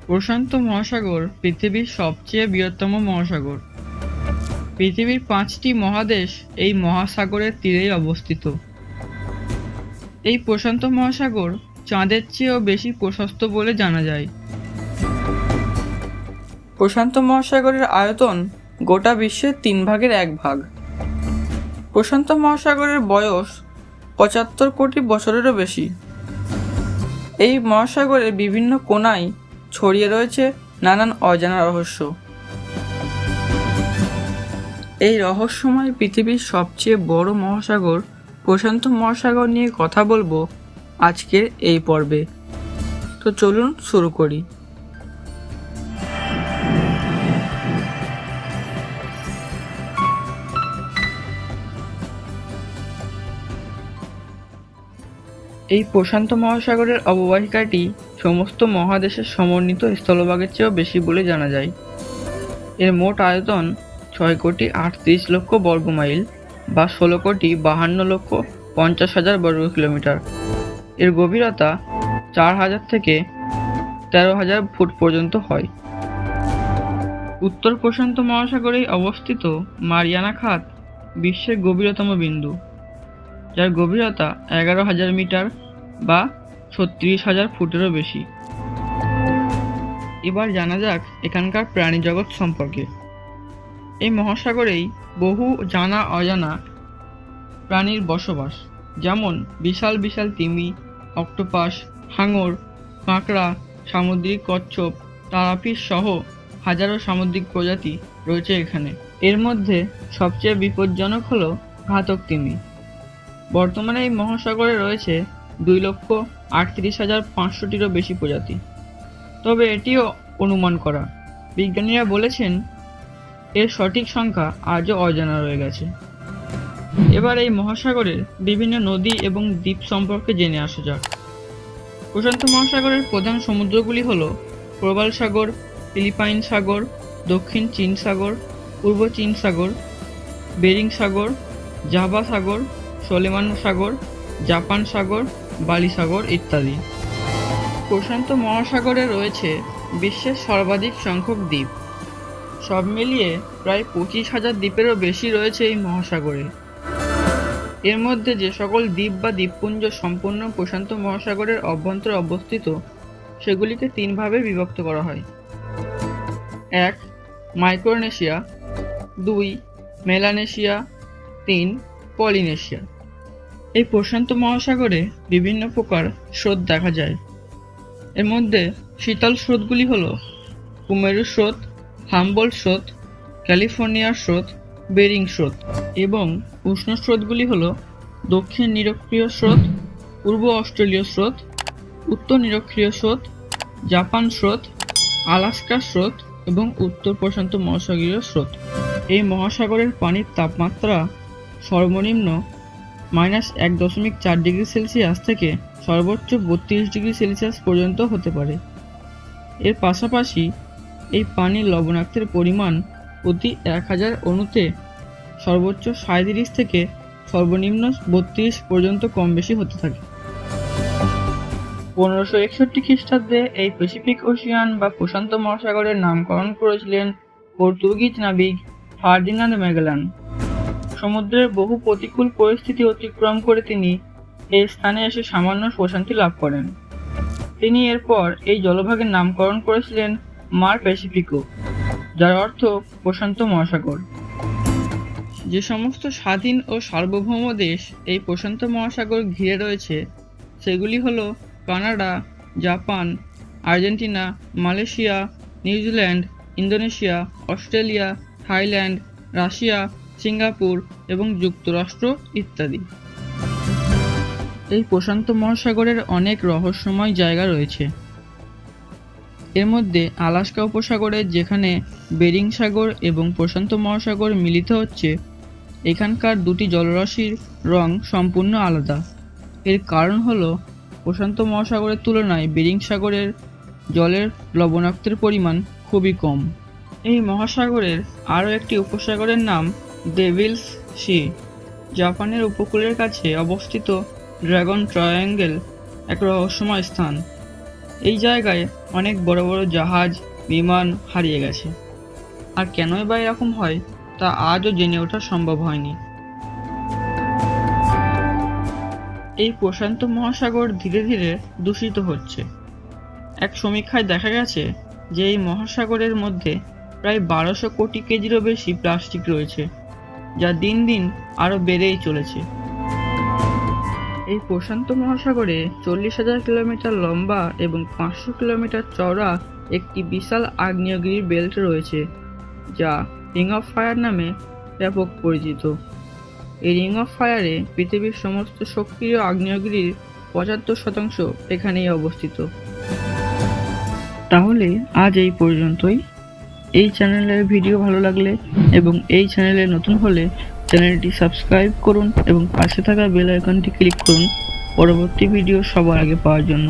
প্রশান্ত মহাসাগর পৃথিবীর সবচেয়ে বৃহত্তম মহাসাগর। পৃথিবীর 5টি মহাদেশ এই মহাসাগরের তীরেই অবস্থিত। এই প্রশান্ত মহাসাগর চাঁদের চেয়েও বেশি প্রশস্ত বলে জানা যায়। প্রশান্ত মহাসাগরের আয়তন গোটা বিশ্বের 1/3 প্রশান্ত মহাসাগরের বয়স 75 কোটি বছরেরও বেশি। এই মহাসাগরের বিভিন্ন কোণায় ছড়িয়ে রয়েছে নানান অজানা রহস্য। এই রহস্যময় পৃথিবীর সবচেয়ে বড় মহাসাগর প্রশান্ত মহাসাগর নিয়ে কথা বলবো আজকের এই পর্বে। তো চলুন শুরু করি। এই প্রশান্ত মহাসাগরের অববাহিকাটি সমস্ত মহাদেশের সমন্বিত স্থলভাগের চেয়েও বেশি বলে জানা যায়। এর মোট আয়তন 6,38,00,000 বর্গমাইল বা 16,52,50,000 বর্গ কিলোমিটার। এর গভীরতা 4,000 থেকে 13,000 ফুট পর্যন্ত হয়। উত্তর প্রশান্ত মহাসাগরে অবস্থিত মারিয়ানা খাত বিশ্বের গভীরতম বিন্দু, যার গভীরতা 11,000 মিটার বা 36,000 ফুটেরও বেশি। এবার জানা যাক এখানকার প্রাণী জগৎ সম্পর্কে। এই মহাসাগরেই বহু জানা অজানা প্রাণীর বসবাস, যেমন বিশাল বিশাল তিমি, অক্টোপাস, হাঙর, কাঁকড়া, সামুদ্রিক কচ্ছপ, তারাপিস সহ হাজারো সামুদ্রিক প্রজাতি রয়েছে এখানে। এর মধ্যে সবচেয়ে বিপজ্জনক হলো ঘাতক তিমি। বর্তমানে এই মহাসাগরে রয়েছে 2,38,500-টিরও বেশি প্রজাতি। তবে এটিও অনুমান করা, বিজ্ঞানীরা বলেছেন এর সঠিক সংখ্যা আজও অজানা রয়ে গেছে। এবার এই মহাসাগরের বিভিন্ন নদী এবং দ্বীপ সম্পর্কে জেনে আসা যাক। প্রশান্ত মহাসাগরের প্রধান সমুদ্রগুলি হল প্রবাল সাগর, ফিলিপাইন সাগর, দক্ষিণ চীন সাগর, পূর্ব চীন সাগর, বেরিং সাগর, জাভা সাগর, সোলেমান সাগর, জাপান সাগর, বালি সাগর ইত্যাদি। প্রশান্ত মহাসাগরে রয়েছে বিশ্বের সর্বাধিক সংখ্যক দ্বীপ। সব মিলিয়ে প্রায় 25,000 দ্বীপেরও বেশি রয়েছে এই মহাসাগরে। এর মধ্যে যে সকল দ্বীপ বা দ্বীপপুঞ্জ সম্পূর্ণ প্রশান্ত মহাসাগরের অভ্যন্তরে অবস্থিত সেগুলিকে 3 ভাগে বিভক্ত করা হয়। 1. মাইক্রোনেশিয়া, 2. মেলানেশিয়া, 3. পলিনেশিয়া। এই প্রশান্ত মহাসাগরে বিভিন্ন প্রকার স্রোত দেখা যায়। এর মধ্যে শীতল স্রোতগুলি হল কুমেরু স্রোত, হাম্বল স্রোত, ক্যালিফোর্নিয়ার স্রোত, বেরিং স্রোত, এবং উষ্ণ স্রোতগুলি হল দক্ষিণ নিরক্ষীয় স্রোত, পূর্ব অস্ট্রেলীয় স্রোত, উত্তর নিরক্ষীয় স্রোত, জাপান স্রোত, আলাস্কা স্রোত এবং উত্তর প্রশান্ত মহাসাগরীয় স্রোত। এই মহাসাগরের পানির তাপমাত্রা সর্বনিম্ন -1.4 ডিগ্রি সেলসিয়াস থেকে সর্বোচ্চ 32 ডিগ্রি সেলসিয়াস পর্যন্ত হতে পারে। এর পাশাপাশি এই পানির লবণাক্তের পরিমাণ প্রতি 1000 অণুতে সর্বোচ্চ 37 থেকে সর্বনিম্ন 32 পর্যন্ত কম বেশি হতে থাকে। 1561 খ্রিস্টাব্দে এই প্যাসিফিক ওশিয়ান বা প্রশান্ত মহাসাগরের নামকরণ করেছিলেন পর্তুগিজ নাবিক ফার্ডিনান্দ ম্যাগেলান। সমুদ্রের বহু প্রতিকূল পরিস্থিতি অতিক্রম করে তিনি এই স্থানে এসে সামান্য প্রশান্তি লাভ করেন। তিনি এরপর এই জলভাগের নামকরণ করেছিলেন মার প্যাসিফিকো, যার অর্থ প্রশান্ত মহাসাগর। যে সমস্ত স্বাধীন ও সার্বভৌম দেশ এই প্রশান্ত মহাসাগর ঘিরে রয়েছে সেগুলি হল Canada, Japan, Argentina, Malaysia, New Zealand, Indonesia, Australia, Thailand, Russia, Singapore এবং যুক্তরাষ্ট্র ইত্যাদি। এই প্রশান্ত মহাসাগরের অনেক রহস্যময় জায়গা রয়েছে। এর মধ্যে আলাস্কা উপসাগরে, যেখানে বেরিং সাগর এবং প্রশান্ত মহাসাগর মিলিত হচ্ছে, এখানকার দুটি জলরাশির রং সম্পূর্ণ আলাদা। এর কারণ হলো প্রশান্ত মহাসাগরের তুলনায় বেরিং সাগরের জলের লবণাক্তের পরিমাণ খুবই কম। এই মহাসাগরের আরও একটি উপসাগরের নাম ডেভিলস সি। জাপানের উপকূলের কাছে অবস্থিত ড্রাগন ট্রায়াঙ্গেল এক রহস্যময় স্থান। এই জায়গায় অনেক বড় বড় জাহাজ, বিমান হারিয়ে গেছে। আর কেনই বা এরকম হয় তা আজও জেনে ওঠা সম্ভব হয়নি। এই প্রশান্ত মহাসাগর ধীরে ধীরে দূষিত হচ্ছে। এক সমীক্ষায় দেখা গেছে যে এই মহাসাগরের মধ্যে প্রায় 1200 কোটি কেজিরও বেশি প্লাস্টিক রয়েছে, যা দিন দিন আরও বেড়েই চলেছে। এই প্রশান্ত মহাসাগরে 40,000 কিলোমিটার লম্বা এবং 500 কিলোমিটার চওড়া একটি বিশাল আগ্নেয়গিরির বেল্ট রয়েছে, যা রিং অফ ফায়ার নামে ব্যাপক পরিচিত। এই রিং অফ ফায়ারে পৃথিবীর সমস্ত সক্রিয় আগ্নেয়গিরির 75% এখানেই অবস্থিত। তাহলে আজ এই পর্যন্তই। এই চ্যানেলের ভিডিও ভালো লাগলে এবং এই চ্যানেলে নতুন হলে চ্যানেলটি সাবস্ক্রাইব করুন এবং পাশে থাকা বেল আইকনটি ক্লিক করুন পরবর্তী ভিডিও সবার আগে পাওয়ার জন্য।